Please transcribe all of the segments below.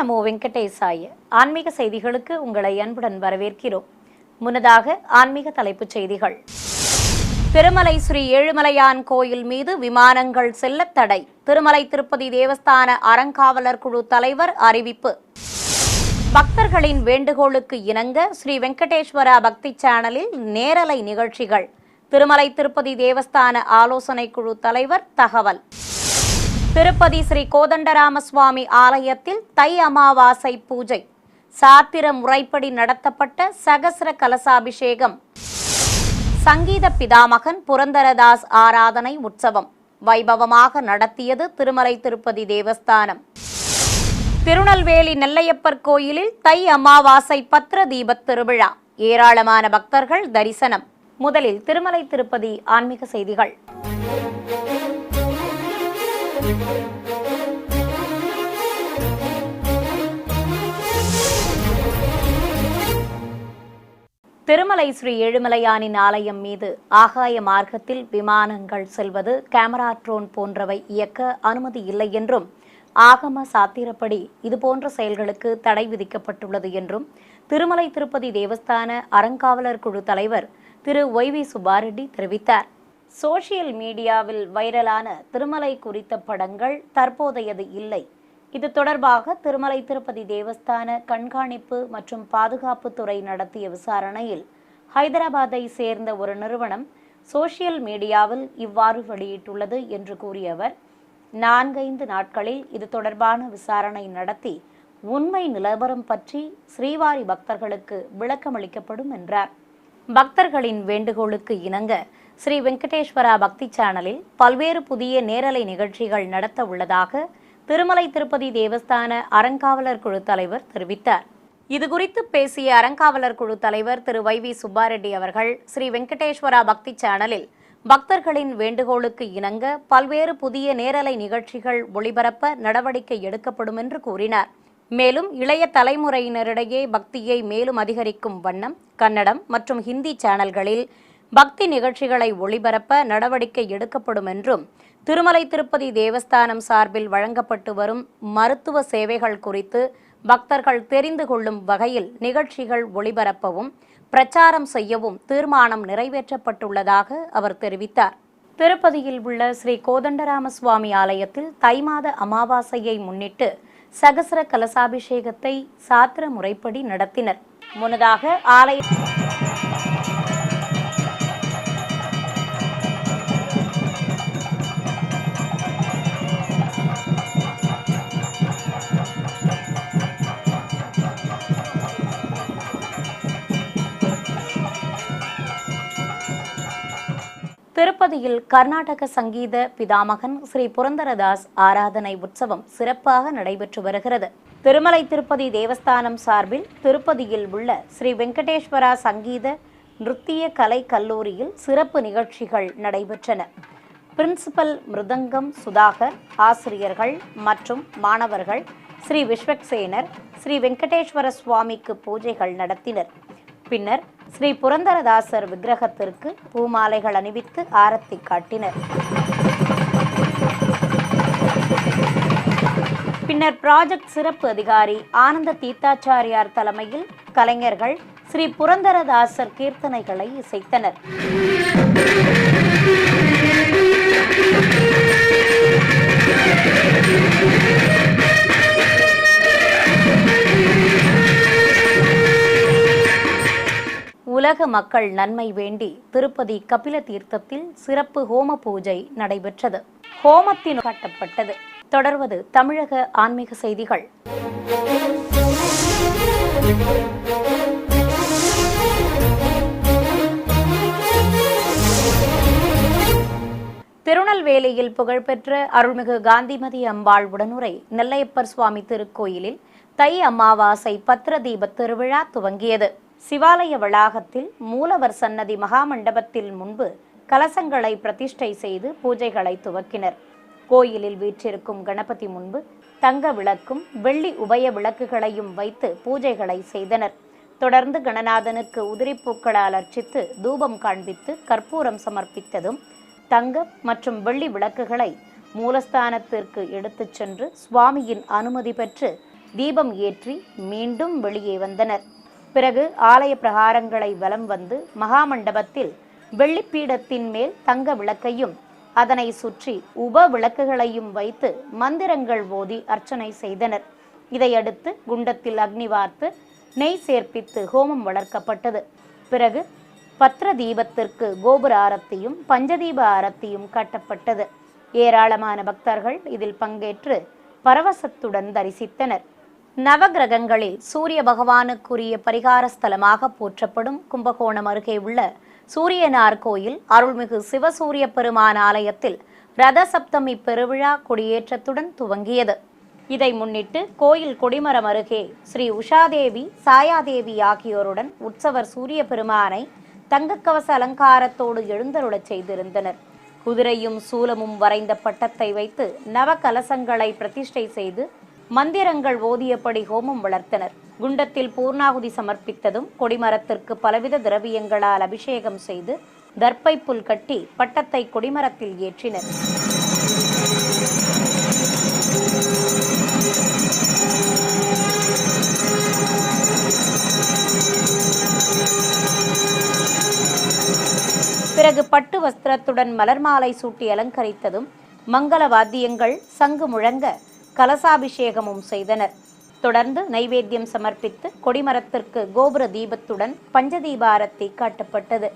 நமோ வெங்கடேசாய. ஆன்மீக செய்திகளுக்கு உங்களை அன்புடன் வரவேற்கிறோம். முன்னதாக ஆன்மீக தலைப்புச் செய்திகள். திருமலை ஸ்ரீ ஏழுமலையான் கோயில் மீது விமானங்கள் செல்ல தடை. திருமலை திருப்பதி தேவஸ்தான அறங்காவலர் குழு தலைவர் அறிவிப்பு. பக்தர்களின் வேண்டுகோளுக்கு இணங்க ஸ்ரீ வெங்கடேஸ்வரா பக்தி சேனலில் நேரலை நிகழ்ச்சிகள். திருமலை திருப்பதி தேவஸ்தான ஆலோசனை குழு தலைவர் தகவல். திருப்பதி ஸ்ரீ கோதண்டராமசுவாமி ஆலயத்தில் தை அமாவாசை பூஜை. சாத்திர முறைப்படி நடத்தப்பட்ட சகஸ்ர கலசாபிஷேகம். சங்கீத பிதாமகன் புரந்தரதாஸ் ஆராதனை உற்சவம் வைபவமாக நடத்தியது திருமலை திருப்பதி தேவஸ்தானம். திருநெல்வேலி நெல்லையப்பர் கோயிலில் தை அமாவாசை பத்ர தீபத் திருவிழா. ஏராளமான பக்தர்கள் தரிசனம். முதலில் திருமலை திருப்பதி ஆன்மீக செய்திகள். திருமலை ஸ்ரீ ஏழுமலையானின் ஆலயம் மீது ஆகாய மார்க்கத்தில் விமானங்கள் செல்வது, கேமரா ட்ரோன் போன்றவை இயக்க அனுமதி இல்லை என்றும், ஆகம சாத்திரப்படி இதுபோன்ற செயல்களுக்கு தடை விதிக்கப்பட்டுள்ளது என்றும் திருமலை திருப்பதி தேவஸ்தான அறங்காவலர் குழு தலைவர் திரு ஒய்.வி. சுப்பாரெட்டி தெரிவித்தார். சோசியல் மீடியாவில் வைரலான திருமலை குறித்த படங்கள் தற்போதையது இல்லை. இது தொடர்பாக திருமலை திருப்பதி தேவஸ்தான கண்காணிப்பு மற்றும் பாதுகாப்பு துறை நடத்திய விசாரணையில் ஹைதராபாத்தை சேர்ந்த ஒரு நிறுவனம் சோசியல் மீடியாவில் இவ்வாறு வெளியிட்டுள்ளது என்று கூறிய அவர், 4-5 நாட்களில் இது தொடர்பான விசாரணை நடத்தி உண்மை நிலவரம் பற்றி ஸ்ரீவாரி பக்தர்களுக்கு விளக்கமளிக்கப்படும் என்றார். பக்தர்களின் வேண்டுகோளுக்கு இணங்க ஸ்ரீ வெங்கடேஸ்வரா பக்தி சேனலில் பல்வேறு புதிய நேரலை நிகழ்ச்சிகள் நடத்த உள்ளதாக திருமலை திருப்பதி தேவஸ்தான அறங்காவலர் குழு தலைவர் தெரிவித்தார். இதுகுறித்து பேசிய அறங்காவலர் குழு தலைவர் திரு ஒய்.வி. சுப்பாரெட்டி அவர்கள், ஸ்ரீ வெங்கடேஸ்வரா பக்தி சேனலில் பக்தர்களின் வேண்டுகோளுக்கு இணங்க பல்வேறு புதிய நேரலை நிகழ்ச்சிகள் ஒளிபரப்ப நடவடிக்கை எடுக்கப்படும் என்று கூறினார். மேலும் இளைய தலைமுறையினரிடையே பக்தியை மேலும் அதிகரிக்கும் வண்ணம் கன்னடம் மற்றும் ஹிந்தி சேனல்களில் பக்தி நிகழ்ச்சிகளை ஒளிபரப்ப நடவடிக்கை எடுக்கப்படும் என்றும், திருமலை திருப்பதி தேவஸ்தானம் சார்பில் வழங்கப்பட்டு வரும் மருத்துவ சேவைகள் குறித்து பக்தர்கள் தெரிந்து கொள்ளும் வகையில் நிகழ்ச்சிகள் ஒளிபரப்பவும் பிரச்சாரம் செய்யவும் தீர்மானம் நிறைவேற்றப்பட்டுள்ளதாக அவர் தெரிவித்தார். திருப்பதியில் உள்ள ஸ்ரீ கோதண்டராமசுவாமி ஆலயத்தில் தை மாத அமாவாசையை முன்னிட்டு சகஸ்ர கலசாபிஷேகத்தை சாத்திர முறைப்படி நடத்தினர். முன்னதாக ஆலய திருப்பதியில் கர்நாடக சங்கீத பிதாமகன் ஸ்ரீ புரந்தரதாஸ் ஆராதனை உற்சவம் சிறப்பாக நடைபெற்று வருகிறது. திருமலை திருப்பதி தேவஸ்தானம் சார்பில் திருப்பதியில் உள்ள ஸ்ரீ வெங்கடேஸ்வரா சங்கீத நிருத்திய கலை கல்லூரியில் சிறப்பு நிகழ்ச்சிகள் நடைபெற்றன. பிரின்சிபல் மிருதங்கம் சுதாகர், ஆசிரியர்கள் மற்றும் மாணவர்கள் ஸ்ரீ விஸ்வக்சேனர் ஸ்ரீ வெங்கடேஸ்வர சுவாமிக்கு பூஜைகள் நடத்தினர். பின்னர் ஸ்ரீ புரந்தரதாசர் விக்கிரகத்திற்கு பூமாலைகள் அணிவித்து ஆரத்தி காட்டினர். பின்னர் ப்ராஜெக்ட் சிறப்பு அதிகாரி ஆனந்த தீர்த்தாச்சாரியார் தலைமையில் கலைஞர்கள் ஸ்ரீ புரந்தரதாசர் கீர்த்தனைகளை இசைத்தனர். உலக மக்கள் நன்மை வேண்டி திருப்பதி கபில தீர்த்தத்தில் சிறப்பு ஹோம பூஜை நடைபெற்றது. ஹோமத்தின் காட்டப்பட்டது. தொடர்வது தமிழக ஆன்மீக செய்திகள். திருநெல்வேலியில் புகழ்பெற்ற அருள்மிகு காந்திமதி அம்பாள் உடனுரை நெல்லையப்பர் சுவாமி திருக்கோயிலில் தை அமாவாசை பத்ர தீப திருவிழா துவங்கியது. சிவாலய வளாகத்தில் மூலவர் சன்னதி மகாமண்டபத்தில் முன்பு கலசங்களை பிரதிஷ்டை செய்து பூஜைகளை துவக்கினர். கோயிலில் வீற்றிருக்கும் கணபதி முன்பு தங்க விளக்கும் வெள்ளி உபய விளக்குகளையும் வைத்து பூஜைகளை செய்தனர். தொடர்ந்து கணநாதனுக்கு உதிரிப்பூக்களால் அர்ச்சித்து தூபம் காண்பித்து கற்பூரம் சமர்ப்பித்ததும் தங்க மற்றும் வெள்ளி விளக்குகளை மூலஸ்தானத்திற்கு எடுத்துச் சென்று சுவாமியின் அனுமதி பெற்று தீபம் ஏற்றி மீண்டும் வெளியே வந்தனர். பிறகு ஆலய பிரகாரங்களை வலம் வந்து மகாமண்டபத்தில் வெள்ளிப்பீடத்தின் மேல் தங்க விளக்கையும் அதனை சுற்றி உப விளக்குகளையும் வைத்து மந்திரங்கள் ஓதி அர்ச்சனை செய்தனர். இதையடுத்து குண்டத்தில் அக்னி வார்த்து நெய் சேர்ப்பித்து ஹோமம் வளர்க்கப்பட்டது. பிறகு பத்ர தீபத்திற்கு கோபுர ஆரத்தியும் பஞ்சதீப ஆரத்தியும் காட்டப்பட்டது. ஏராளமான பக்தர்கள் இதில் பங்கேற்று பரவசத்துடன் தரிசித்தனர். நவகிரகங்களில் சூரிய பகவானுக்குரிய பரிகார ஸ்தலமாக போற்றப்படும் கும்பகோணம் அருகே உள்ள சூரியனார் கோயில் அருள்மிகு சிவசூரிய பெருமான் ஆலயத்தில் ரத சப்தமி பெருவிழா கொடியேற்றத்துடன் துவங்கியது. இதை முன்னிட்டு கோயில் கொடிமரம் அருகே ஸ்ரீ உஷாதேவி சாயாதேவி ஆகியோருடன் உற்சவர் சூரிய பெருமானை தங்கக்கவச அலங்காரத்தோடு எழுந்தருளச் செய்திருந்தனர். குதிரையும் சூலமும் வரைந்த பட்டத்தை வைத்து நவ கலசங்களை பிரதிஷ்டை செய்து மந்திரங்கள் ஓதியபடி ஹோமம் வளர்த்தனர். குண்டத்தில் பூர்ணாகுதி சமர்ப்பித்ததும் கொடிமரத்திற்கு பலவித திரவியங்களால் அபிஷேகம் செய்து தர்ப்பை புல் கட்டி பட்டத்தை கொடிமரத்தில் ஏற்றினர். பிறகு பட்டு வஸ்திரத்துடன் மலர் மாலை சூட்டி அலங்கரித்ததும் மங்கள வாத்தியங்கள் சங்கு முழங்க கலசாபிஷேகமும் செய்தனர். தொடர்ந்து நைவேத்தியம் சமர்ப்பித்து கொடிமரத்திற்கு கோபுர தீபத்துடன் பஞ்சதீப ஆரத்தி காட்டப்பட்டது.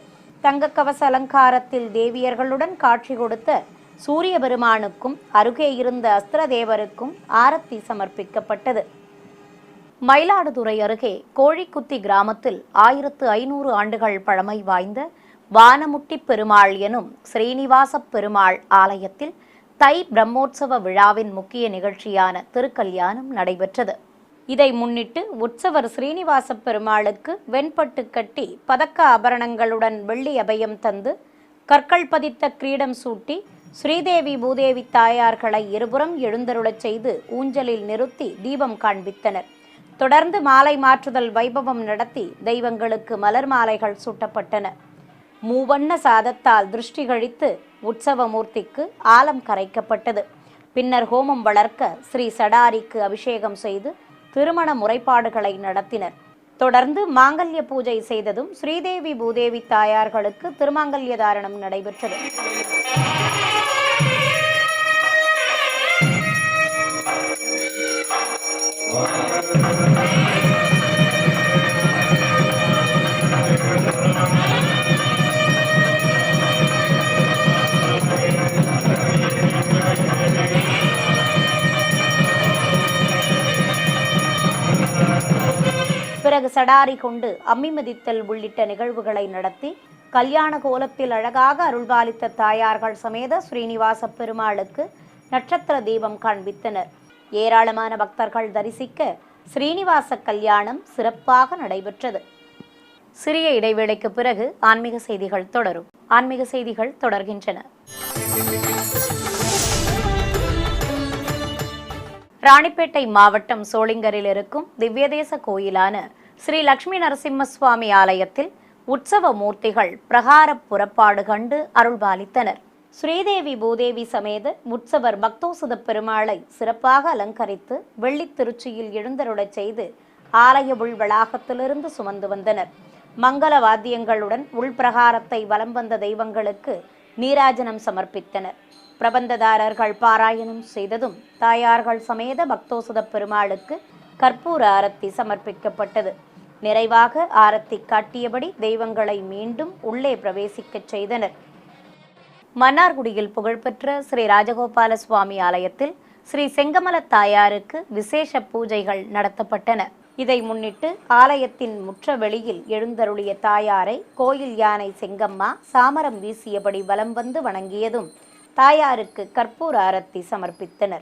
தங்க கவச அலங்காரத்தில் தேவியர்களுடன் காட்சி கொடுத்த சூரிய பெருமானுக்கும் அருகே இருந்த அஸ்திரதேவருக்கும் ஆரத்தி சமர்ப்பிக்கப்பட்டது. மயிலாடுதுறை அருகே கோழிக்குத்தி கிராமத்தில் 1500 ஆண்டுகள் பழமை வாய்ந்த வானமுட்டி பெருமாள் எனும் ஸ்ரீனிவாச பெருமாள் ஆலயத்தில் தை பிரம்மோற்சவ விழாவின் முக்கிய நிகழ்ச்சியான திருக்கல்யாணம் நடைபெற்றது. இதை முன்னிட்டு உற்சவர் ஸ்ரீனிவாச பெருமாளுக்கு வெண்பட்டு கட்டி பதக்க ஆபரணங்களுடன் வெள்ளி அபயம் தந்து கற்கள் பதித்த கிரீடம் சூட்டி ஸ்ரீதேவி பூதேவி தாயார்களை இருபுறம் எழுந்தருளச் செய்து ஊஞ்சலில் நிறுத்தி தீபம் காண்பித்தனர். தொடர்ந்து மாலை மாற்றுதல் வைபவம் நடத்தி தெய்வங்களுக்கு மலர் மாலைகள் சூட்டப்பட்டன. மூவண்ண சாதத்தால் திருஷ்டி கழித்து உற்சவமூர்த்திக்கு ஆலம் கரைக்கப்பட்டது. பின்னர் ஹோமம் வளர்க்க ஸ்ரீ சடாரிக்கு அபிஷேகம் செய்து திருமண முறைப்பாடுகளை நடத்தினர். தொடர்ந்து மாங்கல்ய பூஜை செய்ததும் ஸ்ரீதேவி பூதேவி தாயார்களுக்கு திருமாங்கல்ய தாரணம் நடைபெற்றது. பிறகு சடாரி கொண்டு அம்மி மிதித்தல் உள்ளிட்ட நிகழ்வுகளை நடத்தி கல்யாண கோலத்தில் அழகாக அருள்பாலித்த தாயார்கள் சமேத ஸ்ரீனிவாச பெருமாளுக்கு நட்சத்திர தீபம் காண்பித்தனர். ஏராளமான பக்தர்கள் தரிசிக்க ஸ்ரீனிவாச கல்யாணம் சிறப்பாக நடைபெற்றது. சிறிய இடைவேளைக்கு பிறகு ஆன்மீக செய்திகள் தொடரும். ஆன்மீக செய்திகள் தொடர்கின்றன. ராணிப்பேட்டை மாவட்டம் சோளிங்கரில் இருக்கும் திவ்யதேச கோயிலான ஸ்ரீ லட்சுமி நரசிம்ம சுவாமி ஆலயத்தில் உற்சவ மூர்த்திகள் பிரகார புறப்பாடு கண்டு அருள்பாலித்தனர். ஸ்ரீதேவி பூதேவி சமேத உற்சவர் பக்தோசுத பெருமாளை சிறப்பாக அலங்கரித்து வெள்ளித் திருச்சியில் எழுந்தருளச் செய்து ஆலய உள் வளாகத்திலிருந்து சுமந்து வந்தனர். மங்கள வாத்தியங்களுடன் உள்பிரகாரத்தை வலம் வந்த தெய்வங்களுக்கு நீராஜனம் சமர்ப்பித்தனர். பிரபந்ததாரர்கள் பாராயணம் செய்ததும் தாயார்கள் சமேத பக்தோசுத பெருமாளுக்கு கற்பூர ஆரத்தி சமர்ப்பிக்கப்பட்டது. நிறைவாக ஆரத்தி காட்டியபடி தெய்வங்களை மீண்டும் உள்ளே பிரவேசிக்கச் செய்தனர். மன்னார்குடியில் புகழ்பெற்ற ஸ்ரீ ராஜகோபால சுவாமி ஆலயத்தில் ஸ்ரீ செங்கமல தாயாருக்கு விசேஷ பூஜைகள் நடத்தப்பட்டன. இதை முன்னிட்டு ஆலயத்தின் முற்ற வெளியில் எழுந்தருளிய தாயாரை கோயில் யானை செங்கம்மா சாமரம் வீசியபடி வலம் வந்து வணங்கியதும் தாயாருக்கு கற்பூர ஆரத்தி சமர்ப்பித்தனர்.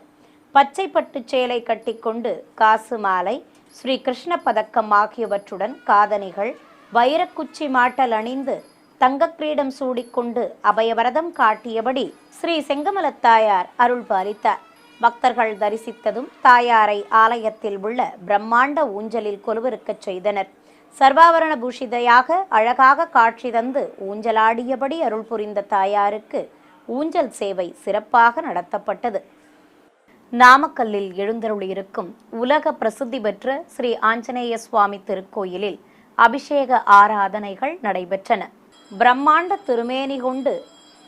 பச்சை பட்டு சேலை கட்டிக்கொண்டு காசு மாலை, ஸ்ரீ கிருஷ்ண பதக்கம் ஆகியவற்றுடன் காதணிகள், வைரக்குச்சி மாட்டல் அணிந்து தங்க கிரீடம் சூடிக்கொண்டு அபயவரதம் காட்டியபடி ஸ்ரீ செங்கமலத்தாயார் அருள் பாலித்தார். பக்தர்கள் தரிசித்ததும் தாயாரை ஆலயத்தில் உள்ள பிரம்மாண்ட ஊஞ்சலில் கொலுவிருக்கச் செய்தனர். சர்வாவரண பூஷிதையாக அழகாக காட்சி தந்து ஊஞ்சலாடியபடி அருள் புரிந்த தாயாருக்கு ஊஞ்சல் சேவை சிறப்பாக நடத்தப்பட்டது. நாமக்கல்லில் எழுந்தருளியிருக்கும் உலக பிரசித்தி பெற்ற ஸ்ரீ ஆஞ்சநேய சுவாமி திருக்கோயிலில் அபிஷேக ஆராதனைகள் நடைபெற்றன. பிரம்மாண்ட திருமேனி கொண்டு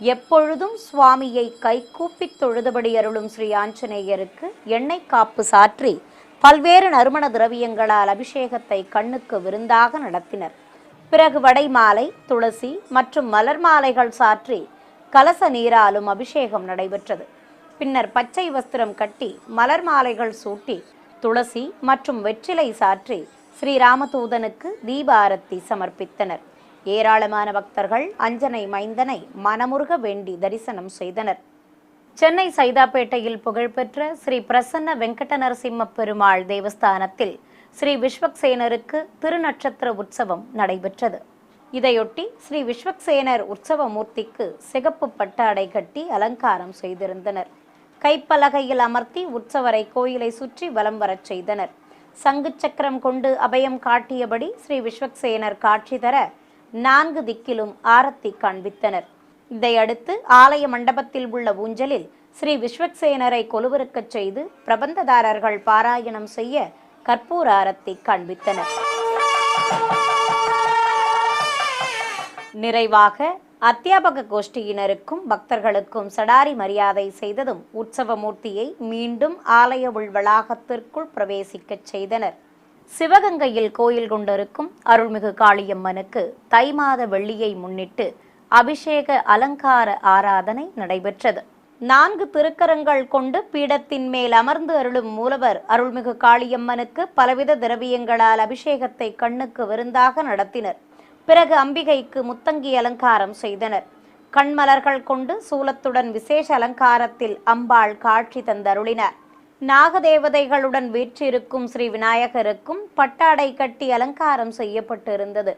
எப்பொழுதும் சுவாமியை கைகூப்பித் தொழுதபடி அருளும் ஸ்ரீ ஆஞ்சநேயருக்கு எண்ணெய் காப்பு சாற்றி பல்வேறு நறுமண திரவியங்களால் அபிஷேகத்தை கண்ணுக்கு விருந்தாக நடத்தினர். பிறகு வடைமாலை, துளசி மற்றும் மலர் மாலைகள் சாற்றி கலச நீராலும் அபிஷேகம் நடைபெற்றது. பின்னர் பச்சை வஸ்திரம் கட்டி மலர் மாலைகள் சூட்டி துளசி மற்றும் வெற்றிலை சாற்றி ஸ்ரீராமதூதனுக்கு தீபாரத்தி சமர்ப்பித்தனர். ஏராளமான பக்தர்கள் அஞ்சனை மைந்தனை மனமுருக வேண்டி தரிசனம் செய்தனர். சென்னை சைதாப்பேட்டையில் புகழ்பெற்ற ஸ்ரீ பிரசன்ன வெங்கட நரசிம்ம பெருமாள் தேவஸ்தானத்தில் ஸ்ரீ விஸ்வக்சேனருக்கு திருநட்சத்திர உற்சவம் நடைபெற்றது. இதையொட்டி ஸ்ரீ விஸ்வக்சேனர் உற்சவ மூர்த்திக்கு சிகப்பு பட்டாடை கட்டி அலங்காரம் செய்திருந்தனர். கைப்பலகையில் அமர்த்தி உற்சவரை கோயிலை சுற்றி வலம் வரச் செய்தனர். சங்கு சக்கரம் கொண்டு அபயம் காட்டியபடி ஸ்ரீ விஸ்வக்சேனர் காட்சி தர 4 திக்கிலும் ஆரத்தி காண்பித்தனர். இதையடுத்து ஆலய மண்டபத்தில் உள்ள ஊஞ்சலில் ஸ்ரீ விஸ்வக்சேனரை கொலுவிருக்கச் செய்து பிரபந்ததாரர்கள் பாராயணம் செய்ய கற்பூர ஆரத்தி காண்பித்தனர். நிறைவாக அத்தியாபக கோஷ்டியினருக்கும் பக்தர்களுக்கும் சடாரி மரியாதை செய்ததும் உற்சவ மூர்த்தியை மீண்டும் ஆலய உள் வளாகத்திற்குள் பிரவேசிக்கச் செய்தனர். சிவகங்கையில் கோயில் கொண்டிருக்கும் அருள்மிகு காளியம்மனுக்கு தை மாத வெள்ளியை முன்னிட்டு அபிஷேக அலங்கார ஆராதனை நடைபெற்றது. 4 திருக்கரங்கள் கொண்டு பீடத்தின் மேல் அமர்ந்து அருளும் மூலவர் அருள்மிகு காளியம்மனுக்கு பலவித திரவியங்களால் அபிஷேகத்தை கண்ணுக்கு விருந்தாக நடத்தினர். பிறகு அம்பிகைக்கு முத்தங்கி அலங்காரம் செய்தனர். கண்மலர்கள் கொண்டு சூலத்துடன் விசேஷ அலங்காரத்தில் அம்பாள் காட்சி தந்தருளினார். நாகதேவதைகளுடன் வீற்றிருக்கும் ஸ்ரீ விநாயகருக்கும் பட்டாடை கட்டி அலங்காரம் செய்யப்பட்டிருந்தது.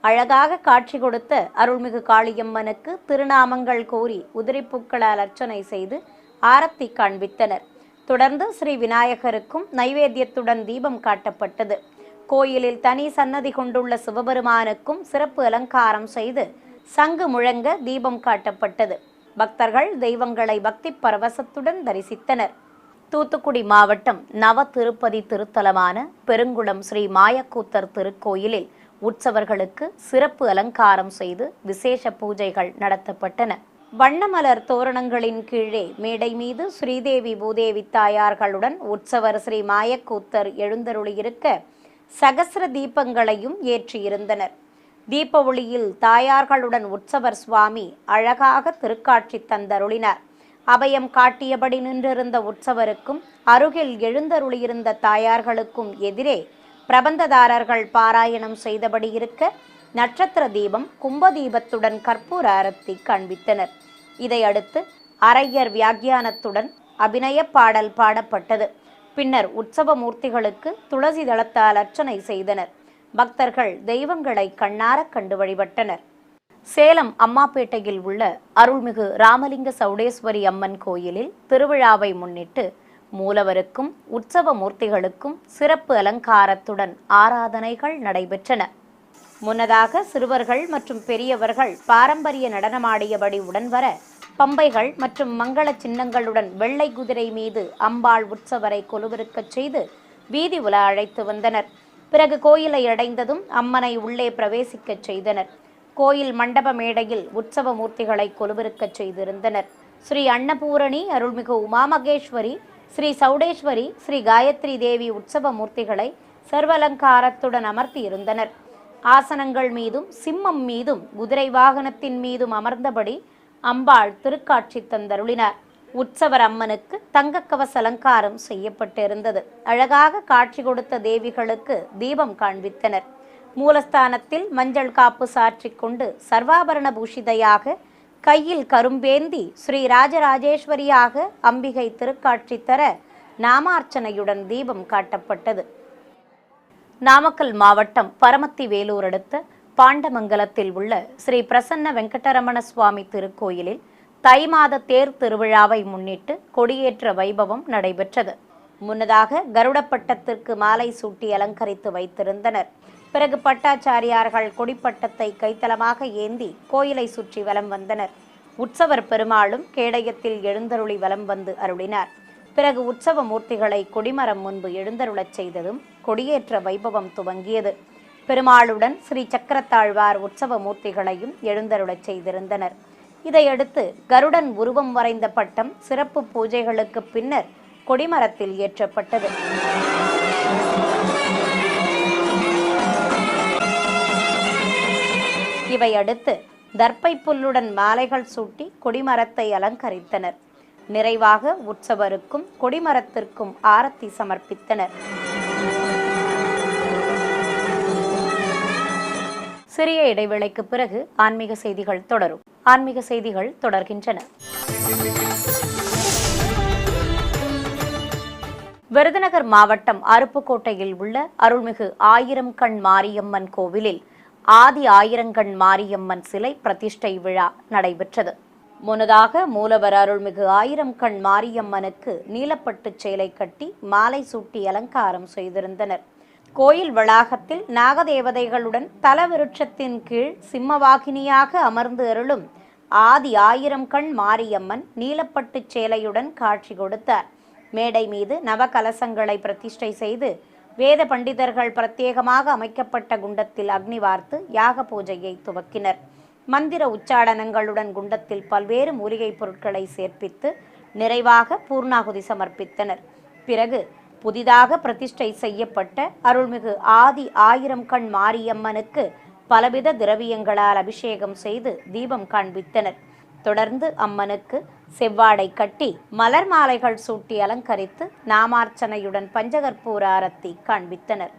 அழகாக காட்சி கொடுத்த அருள்மிகு காளியம்மனுக்கு திருநாமங்கள் கூறி உதிரிப்பூக்களால் அர்ச்சனை செய்து ஆரத்தி காண்பித்தனர். தொடர்ந்து ஸ்ரீ விநாயகருக்கும் நைவேத்தியத்துடன் தீபம் காட்டப்பட்டது. கோயிலில் தனி சன்னதி கொண்டுள்ள சிவபெருமானுக்கும் சிறப்பு அலங்காரம் செய்து சங்கு முழங்க தீபம் காட்டப்பட்டது. பக்தர்கள் தெய்வங்களை பக்தி பரவசத்துடன் தரிசித்தனர். தூத்துக்குடி மாவட்டம் நவ திருப்பதி திருத்தலமான பெருங்குளம் ஸ்ரீ மாயக்கூத்தர் திருக்கோயிலில் உற்சவர்களுக்கு சிறப்பு அலங்காரம் செய்து விசேஷ பூஜைகள் நடத்தப்பட்டன. வண்ணமலர் தோரணங்களின் கீழே மேடை மீது ஸ்ரீதேவி பூதேவி தாயார்களுடன் உற்சவர் ஸ்ரீ மாயக்கூத்தர் எழுந்தருளியிருக்க சகஸ்ர தீபங்களையும் ஏற்றியிருந்தனர். தீப ஒளியில் தாயார்களுடன் உற்சவர் சுவாமி அழகாக திருக்காட்சி தந்தருளினார். அபயம் காட்டியபடி நின்றிருந்த உற்சவருக்கும் அருகில் எழுந்தருளியிருந்த தாயார்களுக்கும் எதிரே பிரபந்ததாரர்கள் பாராயணம் செய்தபடி இருக்க நட்சத்திர தீபம் கும்ப தீபத்துடன் கற்பூர ஆரத்தி காண்பித்தனர். இதையடுத்து அரையர் வியாக்கியானத்துடன் அபிநய பாடல் பாடப்பட்டது. பின்னர் உற்சவ மூர்த்திகளுக்கு துளசி தளத்தால் அர்ச்சனை செய்தனர். பக்தர்கள் தெய்வங்களை கண்ணார கண்டு வழிபட்டனர். சேலம் அம்மாப்பேட்டையில் உள்ள அருள்மிகு ராமலிங்க சௌடேஸ்வரி அம்மன் கோயிலில் திருவிழாவை முன்னிட்டு மூலவருக்கும் உற்சவ மூர்த்திகளுக்கும் சிறப்பு அலங்காரத்துடன் ஆராதனைகள் நடைபெற்றன. முன்னதாக சிறுவர்கள் மற்றும் பெரியவர்கள் பாரம்பரிய நடனமாடியபடி உடன்வர பம்பைகள் மற்றும் மங்கள சின்னங்களுடன் வெள்ளை குதிரை மீது அம்பாள் உற்சவரை கொலுவிருக்கச் செய்து வீதி உலா அழைத்து வந்தனர். பிறகு கோயிலை அடைந்ததும் அம்மனை உள்ளே பிரவேசிக்கச் செய்தனர். கோயில் மண்டப மேடையில் உற்சவ மூர்த்திகளை கொலுவிருக்கச் செய்திருந்தனர். ஸ்ரீ அன்னபூரணி, அருள்மிகு உமாமகேஸ்வரி, ஸ்ரீ சௌடேஸ்வரி, ஸ்ரீ காயத்ரி தேவி உற்சவ மூர்த்திகளை சர்வலங்காரத்துடன் அமர்த்தியிருந்தனர். ஆசனங்கள் மீதும் சிம்மம் மீதும் குதிரை வாகனத்தின் மீதும் அமர்ந்தபடி அம்பாள் திருக்காட்சி தந்தருளினார். உற்சவர் அம்மனுக்கு தங்கக்கவச அலங்காரம் செய்யப்பட்டிருந்தது. அழகாக காட்சி கொடுத்த தேவிகளுக்கு தீபம் காண்பித்தனர். மூலஸ்தானத்தில் மஞ்சள் காப்பு சாற்றிக் கொண்டு சர்வாபரண பூஷிதையாக கையில் கரும்பேந்தி ஸ்ரீ ராஜராஜேஸ்வரியாக அம்பிகை திருக்காட்சி தர நாமார்ச்சனையுடன் தீபம் காட்டப்பட்டது. நாமக்கல் மாவட்டம் பரமத்தி வேலூர் அடுத்த பாண்டமங்கலத்தில் உள்ள ஸ்ரீ பிரசன்ன வெங்கடரமண சுவாமி திருக்கோயிலில் தை மாத தேர் திருவிழாவை முன்னிட்டு கொடியேற்ற வைபவம் நடைபெற்றது. முன்னதாக கருடப்பட்டத்திற்கு மாலை சூட்டி அலங்கரித்து வைத்திருந்தனர். பிறகு பட்டாச்சாரியார்கள் கொடிப்பட்டத்தை கைத்தலமாக ஏந்தி கோயிலை சுற்றி வலம் வந்தனர். உற்சவர் பெருமாளும் கேடயத்தில் எழுந்தருளி வலம் வந்து அருளினார். பிறகு உற்சவ மூர்த்திகளை கொடிமரம் முன்பு எழுந்தருளச் செய்ததும் கொடியேற்ற வைபவம் துவங்கியது. பெருமாளுடன் ஸ்ரீ சக்கரத்தாழ்வார் உற்சவ மூர்த்திகளையும் எழுந்தருளச் செய்திருந்தனர். இதையடுத்து கருடன் உருவம் வரைந்த பட்டம் சிறப்பு பூஜைகளுக்கு பின்னர் கொடிமரத்தில் ஏற்றப்பட்டது. இவையடுத்து தர்ப்பை புல்லுடன் மாலைகள் சூட்டி கொடிமரத்தை அலங்கரித்தனர். நிறைவாக உற்சவருக்கும் கொடிமரத்திற்கும் ஆரத்தி சமர்ப்பித்தனர். சிறிய இடைவேளைக்கு பிறகு ஆன்மீக செய்திகள் தொடரும். ஆன்மீக செய்திகள் தொடர்கின்றன. விருதுநகர் மாவட்டம் அருப்புக்கோட்டையில் உள்ள அருள்மிகு ஆயிரம் கண் மாரியம்மன் கோவிலில் ஆதி ஆயிரங்கண் மாரியம்மன் சிலை பிரதிஷ்டை விழா நடைபெற்றது. முன்னதாக மூலவர் அருள்மிகு ஆயிரம் கண் மாரியம்மனுக்கு நீலப்பட்டு சேலை கட்டி மாலை சூட்டி அலங்காரம் செய்திருந்தனர். கோயில் வளாகத்தில் நாகதேவதைகளுடன் தலவிருட்சத்தின் கீழ் சிம்மவாகினியாக அமர்ந்து அருளும் ஆதி ஆயிரம் கண் மாரியம்மன் நீலப்பட்டு சேலையுடன் காட்சி கொடுத்தார். மேடை மீது நவகலசங்களை பிரதிஷ்டை செய்து வேத பண்டிதர்கள் பிரத்யேகமாக அமைக்கப்பட்ட குண்டத்தில் அக்னி வார்த்து யாக பூஜையை துவக்கினர். மந்திர உச்சாடனங்களுடன் குண்டத்தில் பல்வேறு மூலிகை பொருட்களை சேர்ப்பித்து நிறைவாக பூர்ணாகுதி சமர்ப்பித்தனர். பிறகு புதிதாக பிரதிஷ்டை செய்யப்பட்ட அருள்மிகு ஆதி ஆயிரம் கண் மாரியம்மனுக்கு பலவித திரவியங்களால் அபிஷேகம் செய்து தீபம் காண்பித்தனர். தொடர்ந்து அம்மனுக்கு செவ்வாடை கட்டி மலர் மாலைகள் சூட்டி அலங்கரித்து நாமார்ச்சனையுடன் பஞ்சகற்பூர ஆரத்தி காண்பித்தனர்.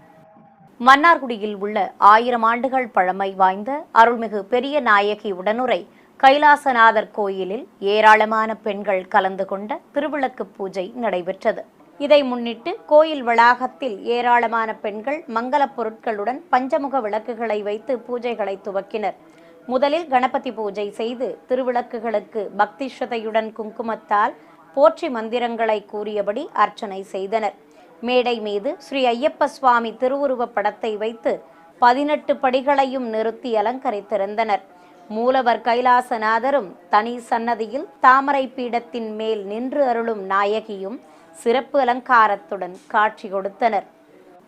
மன்னார்குடியில் உள்ள 1000 ஆண்டுகள் பழமை வாய்ந்த அருள்மிகு பெரிய நாயகி உடனுரை கைலாசநாதர் கோயிலில் ஏராளமான பெண்கள் கலந்து கொண்ட திருவிளக்கு பூஜை நடைபெற்றது. இதை முன்னிட்டு கோயில் வளாகத்தில் ஏராளமான பெண்கள் மங்கள பொருட்களுடன் பஞ்சமுக விளக்குகளை வைத்து பூஜைகளை துவக்கினர். முதலில் கணபதி பூஜை செய்து திருவிளக்குகளுக்கு பக்தி ஸ்ரத்தையுடன் குங்குமத்தால் போற்றி மந்திரங்களை கூறியபடி அர்ச்சனை செய்தனர். மேடை மீது ஸ்ரீ ஐயப்ப சுவாமி திருவுருவ படத்தை வைத்து 18 படிகளையும் நிறுத்தி அலங்கரித்திருந்தனர். மூலவர் கைலாசநாதரும் தனி சன்னதியில் தாமரை பீடத்தின் மேல் நின்று அருளும் நாயகியும் சிறப்பு அலங்காரத்துடன் காட்சி கொடுத்தனர்.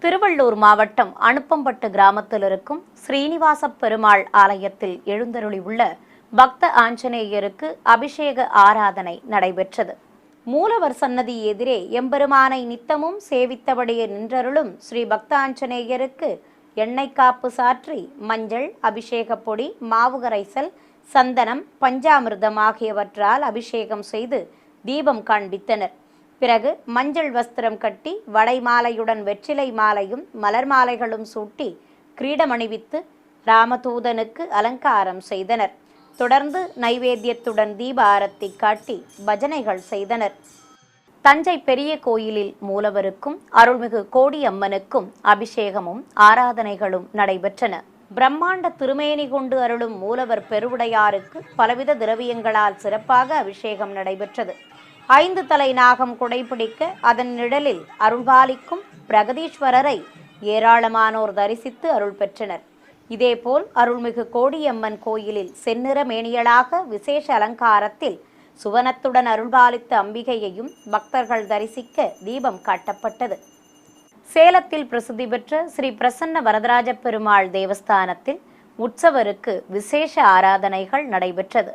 திருவள்ளூர் மாவட்டம் அனுப்பம்பட்டு கிராமத்தில் இருக்கும் ஸ்ரீனிவாச பெருமாள் ஆலயத்தில் எழுந்தருளி உள்ள பக்த ஆஞ்சநேயருக்கு அபிஷேக ஆராதனை நடைபெற்றது. மூலவர் சன்னதி எதிரே எம்பெருமானை நித்தமும் சேவித்தபடியே நின்றருளும் ஸ்ரீ பக்தாஞ்சநேயருக்கு எண்ணெய் காப்பு சாற்றி மஞ்சள், அபிஷேக பொடி, மாவு கரைசல், சந்தனம், பஞ்சாமிர்தம் ஆகியவற்றால் அபிஷேகம் செய்து தீபம் காண்பித்தனர். பிறகு மஞ்சள் வஸ்திரம் கட்டி வடை மாலையுடன் வெற்றிலை மாலையும் மலர் மாலைகளும் சூட்டி கிரீடமணிவித்து ராமதூதனுக்கு அலங்காரம் செய்தனர். தொடர்ந்து நைவேத்தியத்துடன் தீப ஆரத்தி காட்டி பஜனைகள் செய்தனர். தஞ்சை பெரிய கோயிலில் மூலவருக்கும் அருள்மிகு கோடியம்மனுக்கும் அபிஷேகமும் ஆராதனைகளும் நடைபெற்றன. பிரம்மாண்ட திருமேனி கொண்டு அருளும் மூலவர் பெருவுடையாருக்கு பலவித திரவியங்களால் சிறப்பாக அபிஷேகம் நடைபெற்றது. 5 தலை நாகம் குடைபிடிக்க அதன் நிழலில் அருள்பாலிக்கும் பிரகதீஸ்வரரை ஏராளமானோர் தரிசித்து அருள் பெற்றனர். இதேபோல் அருள்மிகு கோடியம்மன் கோயிலில் செந்நிற மேனியலாக விசேஷ அலங்காரத்தில் சுவனத்துடன் அருள்பாலித்த அம்பிகையையும் பக்தர்கள் தரிசிக்க தீபம் காட்டப்பட்டது. சேலத்தில் பிரசித்தி பெற்ற ஸ்ரீ பிரசன்ன வரதராஜ பெருமாள் தேவஸ்தானத்தில் உற்சவருக்கு விசேஷ ஆராதனைகள் நடைபெற்றது.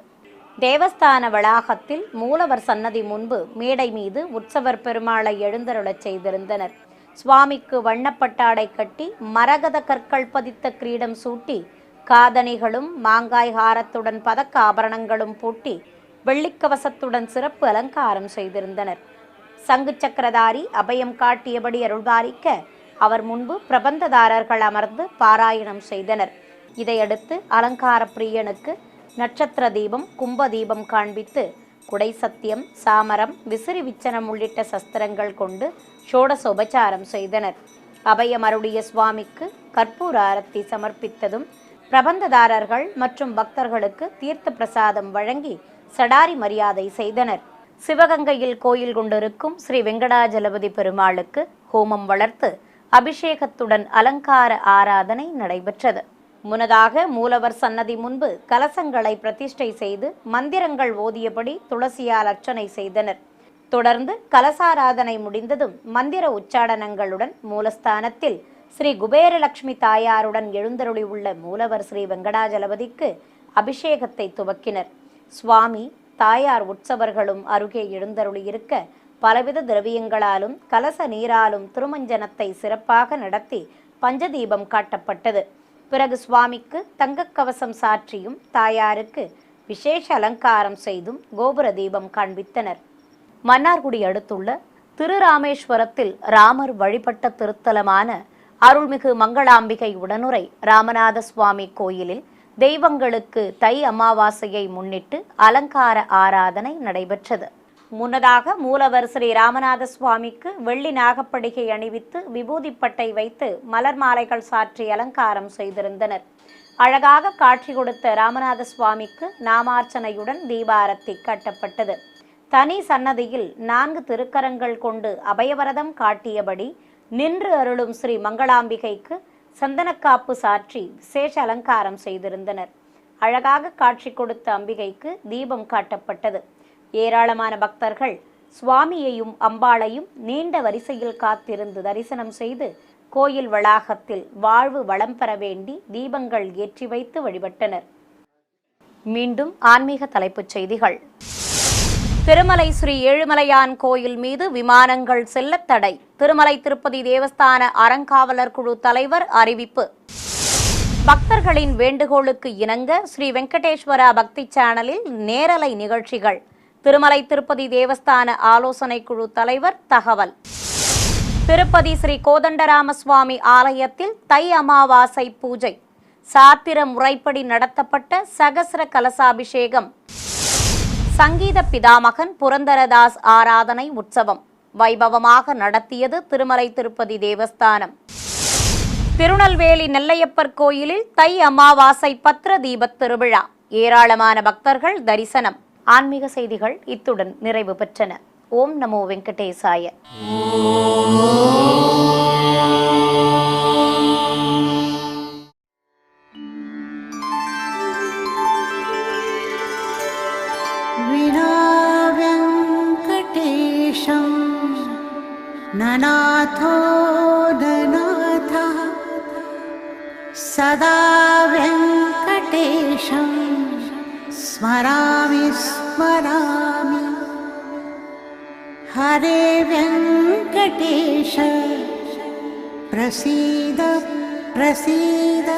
தேவஸ்தான வளாகத்தில் மூலவர் சன்னதி முன்பு மேடை மீது உற்சவர் பெருமாளை எழுந்தருளச் செய்திருந்தனர். சுவாமிக்கு வண்ணப்பட்டாடை கட்டி மரகத கற்கள் பதித்த கிரீடம் சூட்டி காதணிகளும் மாங்காய் ஹாரத்துடன் பதக்க ஆபரணங்களும் பூட்டி வெள்ளிக்கவசத்துடன் சிறப்பு அலங்காரம் செய்திருந்தனர். சங்கு சக்கரதாரி அபயம் காட்டியபடி அருள்பாலிக்க அவர் முன்பு பிரபந்ததாரர்கள் அமர்ந்து பாராயணம் செய்தனர். இதையடுத்து அலங்கார பிரியனுக்கு நட்சத்திர தீபம், கும்ப தீபம் காண்பித்து குடை சத்தியம், சாமரம், விசிறி விச்சனம் உள்ளிட்ட சஸ்திரங்கள் கொண்டு ஷோடசோபச்சாரம் செய்தனர். அபயம் அருளிய சுவாமிக்கு கற்பூர ஆரத்தி சமர்ப்பித்ததும் பிரபந்ததாரர்கள் மற்றும் பக்தர்களுக்கு தீர்த்த பிரசாதம் வழங்கி சடாரி மரியாதை செய்தனர். சிவகங்கையில் கோயில் கொண்டிருக்கும் ஸ்ரீ வெங்கடாஜலபதி பெருமாளுக்கு ஹோமம் வளர்த்து அபிஷேகத்துடன் அலங்கார ஆராதனை நடைபெற்றது. முன்னதாக மூலவர் சன்னதி முன்பு கலசங்களை பிரதிஷ்டை செய்து மந்திரங்கள் ஓதியபடி துளசியால் அர்ச்சனை செய்தனர். தொடர்ந்து கலசாராதனை முடிந்ததும் மந்திர உச்சாடனங்களுடன் மூலஸ்தானத்தில் ஸ்ரீ குபேரலட்சுமி தாயாருடன் எழுந்தருளி உள்ள மூலவர் ஸ்ரீ வெங்கடாஜலபதிக்கு அபிஷேகத்தை துவக்கினர். சுவாமி தாயார் உற்சவர்களும் அருகே எழுந்தருளி இருக்க பலவித திரவியங்களாலும் கலச நீராலும் திருமஞ்சனத்தை சிறப்பாக நடத்தி பஞ்சதீபம் காட்டப்பட்டது. பிறகு சுவாமிக்கு தங்கக் கவசம் சாற்றியும் தாயாருக்கு விசேஷ அலங்காரம் செய்தும் கோபுர தீபம் காண்பித்தனர். மன்னார்குடி அடுத்துள்ள திருராமேஸ்வரத்தில் ராமர் வழிபட்ட திருத்தலமான அருள்மிகு மங்களாம்பிகை உடனுரை ராமநாத சுவாமி கோயிலில் தெய்வங்களுக்கு தை அமாவாசையை முன்னிட்டு அலங்கார ஆராதனை நடைபெற்றது. முன்னதாக மூலவர் ஸ்ரீ ராமநாத சுவாமிக்கு வெள்ளி நாகப்படிகை அணிவித்து விபூதிப்பட்டை வைத்து மலர் மாலைகள் சாற்றி அலங்காரம் செய்திருந்தனர். அழகாக காட்சி கொடுத்த ராமநாத சுவாமிக்கு நாமார்ச்சனையுடன் தீபாரத்தி கட்டப்பட்டது. தனி சன்னதியில் 4 திருக்கரங்கள் கொண்டு அபயவரதம் காட்டியபடி நின்று அருளும் ஸ்ரீ மங்களாம்பிகைக்கு சந்தனக்காப்பு சாற்றி விசேஷ அலங்காரம் செய்திருந்தனர். அழகாக காட்சி கொடுத்த அம்பிகைக்கு தீபம் காட்டப்பட்டது. ஏராளமான பக்தர்கள் சுவாமியையும் அம்பாளையும் நீண்ட வரிசையில் காத்திருந்து தரிசனம் செய்து கோயில் வளாகத்தில் வாழ்வு வளம் பெற வேண்டி தீபங்கள் ஏற்றி வைத்து வழிபட்டனர். மீண்டும் ஆன்மீக தலைப்புச் செய்திகள். திருமலை ஸ்ரீ ஏழுமலையான் கோயில் மீது விமானங்கள் செல்ல தடை. திருமலை திருப்பதி தேவஸ்தான அறங்காவலர் குழு தலைவர் அறிவிப்பு. பக்தர்களின் வேண்டுகோளுக்கு இணங்க ஸ்ரீ வெங்கடேஸ்வரா பக்தி சேனலில் நேரலை நிகழ்ச்சிகள். திருமலை திருப்பதி தேவஸ்தான ஆலோசனை குழு தலைவர் தகவல். திருப்பதி ஸ்ரீ கோதண்டராம சுவாமி ஆலயத்தில் தை அமாவாசை பூஜை. சாத்திர முறைப்படி நடத்தப்பட்ட சகஸ்ர கலசாபிஷேகம். சங்கீத பிதாமகன் புரந்தரதாஸ் ஆராதனை உற்சவம் வைபவமாக நடத்தியது திருமலை திருப்பதி தேவஸ்தானம். திருநெல்வேலி நெல்லையப்பர் கோயிலில் தை அமாவாசை பத்ர தீபத் திருவிழா. ஏராளமான பக்தர்கள் தரிசனம். ஆன்மீக செய்திகள் இத்துடன் நிறைவு பெற்றன. ஓம் நமோ வெங்கடேசாய. வெங்கடேஷம் நநாதோ நநாதः சதா வெங்கடேஷம் ஸ்மராமி ஸ்மராமி. ஹரே வெங்கடேஷ பிரசீத பிரசீத.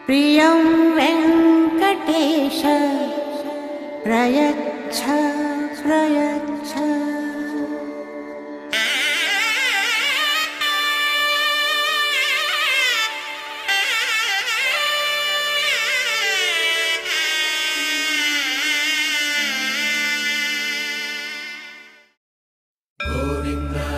பிரியம் வெங்கடேஷ பிரயச்ச பிரயச்ச. Govinda